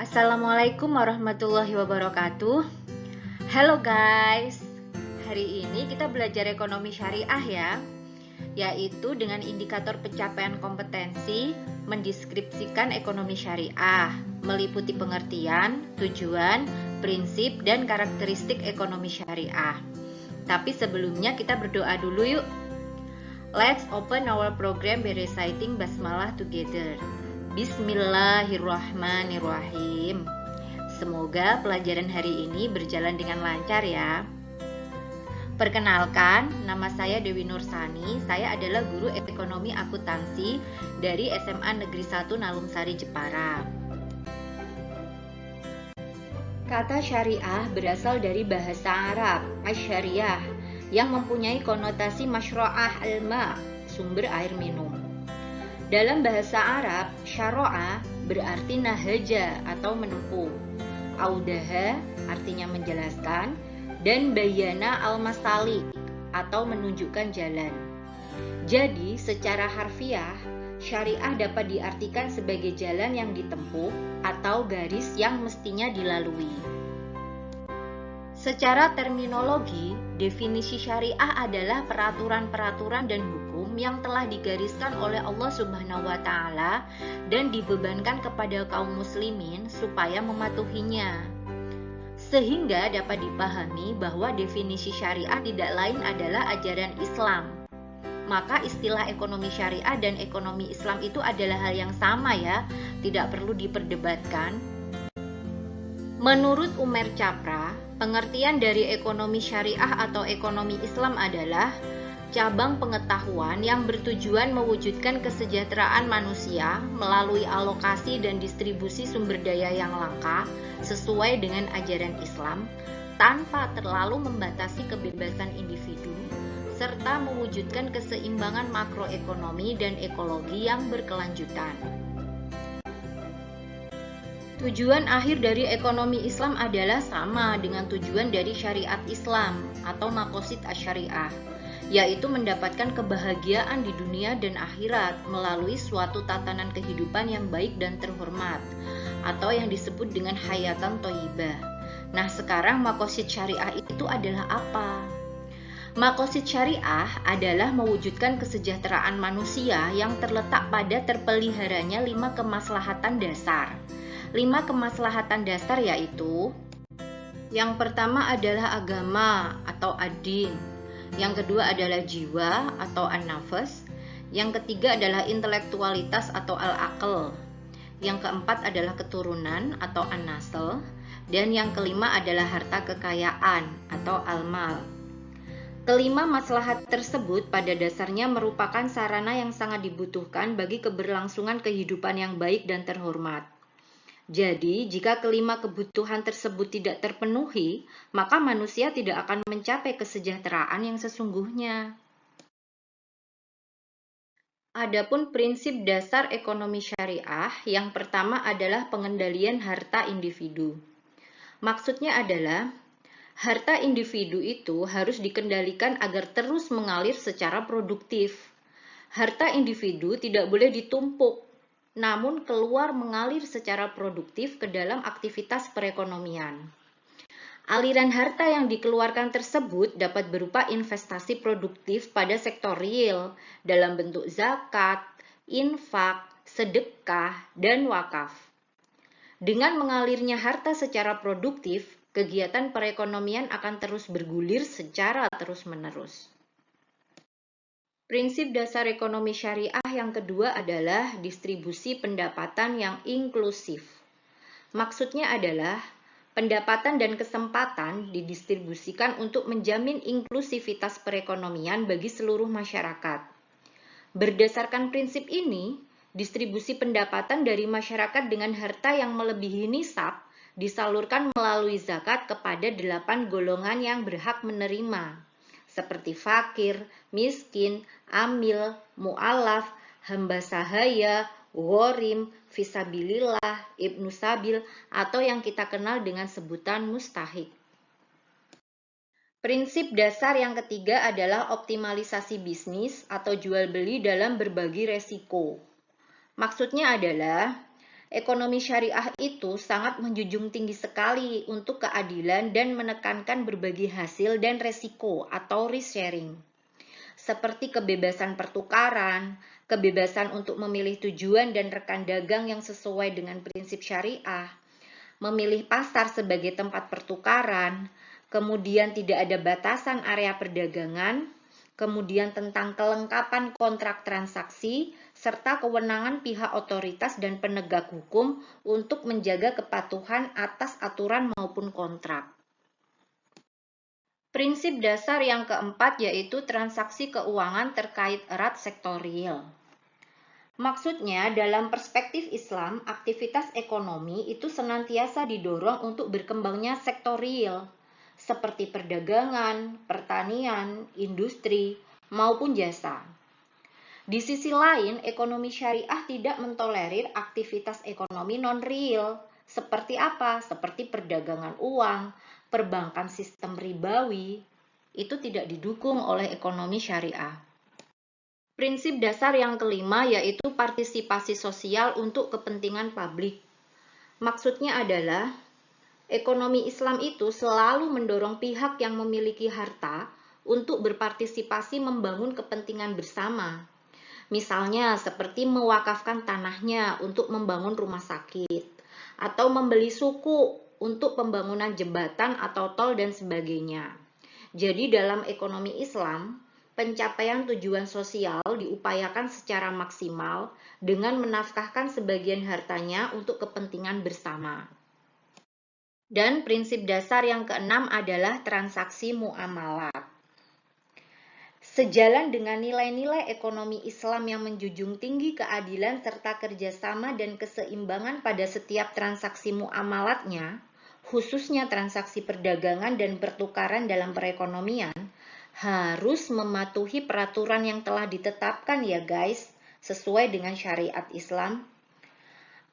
Assalamualaikum warahmatullahi wabarakatuh. Halo guys, hari ini kita belajar ekonomi syariah ya, yaitu dengan indikator pencapaian kompetensi mendeskripsikan ekonomi syariah, meliputi pengertian, tujuan, prinsip, dan karakteristik ekonomi syariah. Tapi sebelumnya kita berdoa dulu yuk. Let's open our program by reciting basmalah together. Bismillahirrahmanirrahim. Semoga pelajaran hari ini berjalan dengan lancar ya. Perkenalkan, nama saya Dewi Nursani. Saya adalah guru ekonomi akuntansi dari SMA Negeri 1 Nalumsari, Jepara. Kata syariah berasal dari bahasa Arab asy-syariah yang mempunyai konotasi masyro'ah al-ma, sumber air minum. Dalam bahasa Arab, syara'a berarti nahaja atau menempuh, audaha artinya menjelaskan, dan bayana al-masalik atau menunjukkan jalan. Jadi, secara harfiah, syariah dapat diartikan sebagai jalan yang ditempuh atau garis yang mestinya dilalui. Secara terminologi, definisi syariah adalah peraturan-peraturan dan hukum yang telah digariskan oleh Allah Subhanahu wa Ta'ala dan dibebankan kepada kaum muslimin supaya mematuhinya. Sehingga dapat dipahami bahwa definisi syariah tidak lain adalah ajaran Islam. Maka istilah ekonomi syariah dan ekonomi Islam itu adalah hal yang sama ya, tidak perlu diperdebatkan. Menurut Umer Capra, pengertian dari ekonomi syariah atau ekonomi Islam adalah cabang pengetahuan yang bertujuan mewujudkan kesejahteraan manusia melalui alokasi dan distribusi sumber daya yang langka sesuai dengan ajaran Islam tanpa terlalu membatasi kebebasan individu serta mewujudkan keseimbangan makroekonomi dan ekologi yang berkelanjutan. Tujuan akhir dari ekonomi Islam adalah sama dengan tujuan dari syariat Islam atau maqasid asy-syariah, yaitu mendapatkan kebahagiaan di dunia dan akhirat melalui suatu tatanan kehidupan yang baik dan terhormat, atau yang disebut dengan hayatan thayyibah. Nah, sekarang maqasid syariah itu adalah apa? Maqasid syariah adalah mewujudkan kesejahteraan manusia yang terletak pada terpeliharanya 5 kemaslahatan dasar. 5 kemaslahatan dasar yaitu: yang pertama adalah agama atau ad-din, yang kedua adalah jiwa atau an-nafas, yang ketiga adalah intelektualitas atau al-aql, yang keempat adalah keturunan atau an-nasl, dan yang kelima adalah harta kekayaan atau al-mal. Kelima maslahat tersebut pada dasarnya merupakan sarana yang sangat dibutuhkan bagi keberlangsungan kehidupan yang baik dan terhormat. Jadi, jika kelima kebutuhan tersebut tidak terpenuhi, maka manusia tidak akan mencapai kesejahteraan yang sesungguhnya. Adapun prinsip dasar ekonomi syariah, yang pertama adalah pengendalian harta individu. Maksudnya adalah, harta individu itu harus dikendalikan agar terus mengalir secara produktif. Harta individu tidak boleh ditumpuk, namun keluar mengalir secara produktif ke dalam aktivitas perekonomian. Aliran harta yang dikeluarkan tersebut dapat berupa investasi produktif pada sektor real dalam bentuk zakat, infak, sedekah, dan wakaf. Dengan mengalirnya harta secara produktif, kegiatan perekonomian akan terus bergulir secara terus-menerus. Prinsip dasar ekonomi syariah yang kedua adalah distribusi pendapatan yang inklusif. Maksudnya adalah pendapatan dan kesempatan didistribusikan untuk menjamin inklusivitas perekonomian bagi seluruh masyarakat. Berdasarkan prinsip ini, distribusi pendapatan dari masyarakat dengan harta yang melebihi nisab disalurkan melalui zakat kepada 8 golongan yang berhak menerima, seperti fakir, miskin, amil, mu'alaf, hamba sahaya, ghorim, fisabilillah, ibnu sabil, atau yang kita kenal dengan sebutan mustahik. Prinsip dasar yang ketiga adalah optimalisasi bisnis atau jual beli dalam berbagi resiko. Maksudnya adalah, Ekonomi syariah itu sangat menjunjung tinggi sekali untuk keadilan dan menekankan berbagi hasil dan resiko atau risk sharing. Seperti kebebasan pertukaran, kebebasan untuk memilih tujuan dan rekan dagang yang sesuai dengan prinsip syariah, memilih pasar sebagai tempat pertukaran, kemudian tidak ada batasan area perdagangan, kemudian tentang kelengkapan kontrak transaksi, serta kewenangan pihak otoritas dan penegak hukum untuk menjaga kepatuhan atas aturan maupun kontrak. Prinsip dasar yang keempat yaitu transaksi keuangan terkait erat sektor real. Maksudnya, dalam perspektif Islam, aktivitas ekonomi itu senantiasa didorong untuk berkembangnya sektor real, seperti perdagangan, pertanian, industri, maupun jasa. Di sisi lain, ekonomi syariah tidak mentolerir aktivitas ekonomi non-real. Seperti apa? Seperti perdagangan uang, perbankan sistem ribawi, itu tidak didukung oleh ekonomi syariah. Prinsip dasar yang kelima yaitu partisipasi sosial untuk kepentingan publik. Maksudnya adalah, ekonomi Islam itu selalu mendorong pihak yang memiliki harta untuk berpartisipasi membangun kepentingan bersama. Misalnya seperti mewakafkan tanahnya untuk membangun rumah sakit, atau membeli suku untuk pembangunan jembatan atau tol dan sebagainya. Jadi dalam ekonomi Islam, pencapaian tujuan sosial diupayakan secara maksimal dengan menafkahkan sebagian hartanya untuk kepentingan bersama. Dan prinsip dasar yang keenam adalah transaksi muamalat. Sejalan dengan nilai-nilai ekonomi Islam yang menjunjung tinggi keadilan serta kerjasama dan keseimbangan pada setiap transaksi muamalatnya, khususnya transaksi perdagangan dan pertukaran dalam perekonomian, harus mematuhi peraturan yang telah ditetapkan ya guys, sesuai dengan syariat Islam.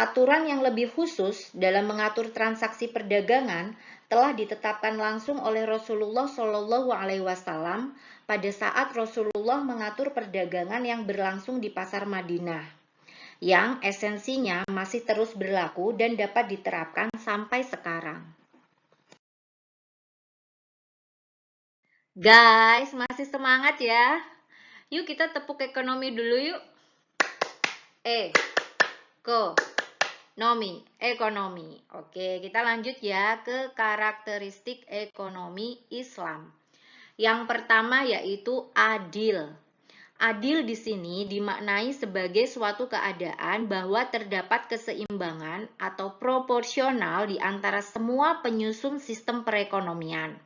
Aturan yang lebih khusus dalam mengatur transaksi perdagangan telah ditetapkan langsung oleh Rasulullah Shallallahu Alaihi Wasallam pada saat Rasulullah mengatur perdagangan yang berlangsung di pasar Madinah, yang esensinya masih terus berlaku dan dapat diterapkan sampai sekarang. Guys, masih semangat ya? Yuk kita tepuk ekonomi dulu yuk. Ekonomi. Oke, kita lanjut ya ke karakteristik ekonomi Islam. Yang pertama yaitu adil. Adil di sini dimaknai sebagai suatu keadaan bahwa terdapat keseimbangan atau proporsional di antara semua penyusun sistem perekonomian,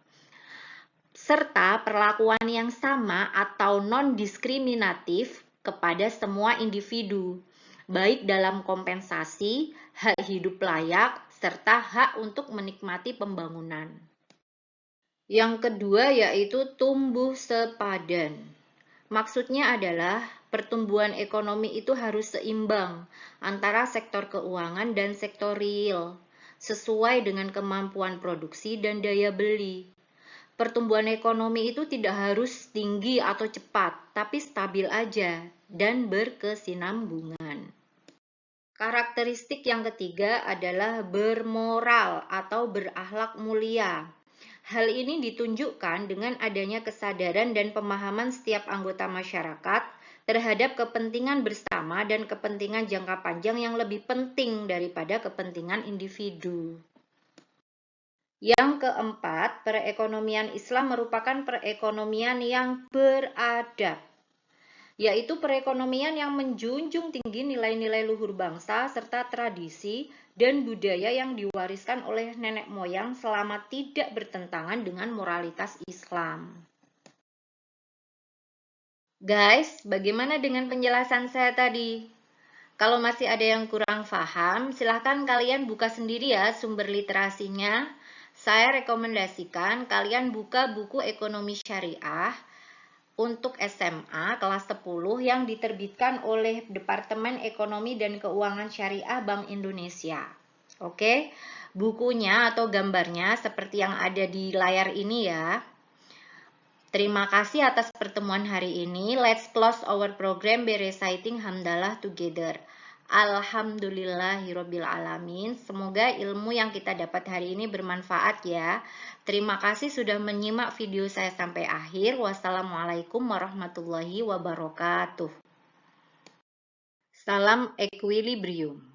serta perlakuan yang sama atau non-diskriminatif kepada semua individu, baik dalam kompensasi, hak hidup layak, serta hak untuk menikmati pembangunan. Yang kedua yaitu tumbuh sepadan. Maksudnya adalah pertumbuhan ekonomi itu harus seimbang antara sektor keuangan dan sektor real, sesuai dengan kemampuan produksi dan daya beli. Pertumbuhan ekonomi itu tidak harus tinggi atau cepat, tapi stabil aja dan berkesinambungan. Karakteristik yang ketiga adalah bermoral atau berakhlak mulia. Hal ini ditunjukkan dengan adanya kesadaran dan pemahaman setiap anggota masyarakat terhadap kepentingan bersama dan kepentingan jangka panjang yang lebih penting daripada kepentingan individu. Yang keempat, perekonomian Islam merupakan perekonomian yang beradab, yaitu perekonomian yang menjunjung tinggi nilai-nilai luhur bangsa serta tradisi dan budaya yang diwariskan oleh nenek moyang selama tidak bertentangan dengan moralitas Islam. Guys, bagaimana dengan penjelasan saya tadi? Kalau masih ada yang kurang paham, silahkan kalian buka sendiri ya sumber literasinya. Saya rekomendasikan kalian buka buku ekonomi syariah untuk SMA kelas 10 yang diterbitkan oleh Departemen Ekonomi dan Keuangan Syariah Bank Indonesia. Oke, bukunya atau gambarnya seperti yang ada di layar ini ya. Terima kasih atas pertemuan hari ini. Let's close our program by reciting hamdalah together. Alhamdulillahirabbil alamin. Semoga ilmu yang kita dapat hari ini bermanfaat ya. Terima kasih sudah menyimak video saya sampai akhir. Wassalamualaikum warahmatullahi wabarakatuh. Salam Equilibrium.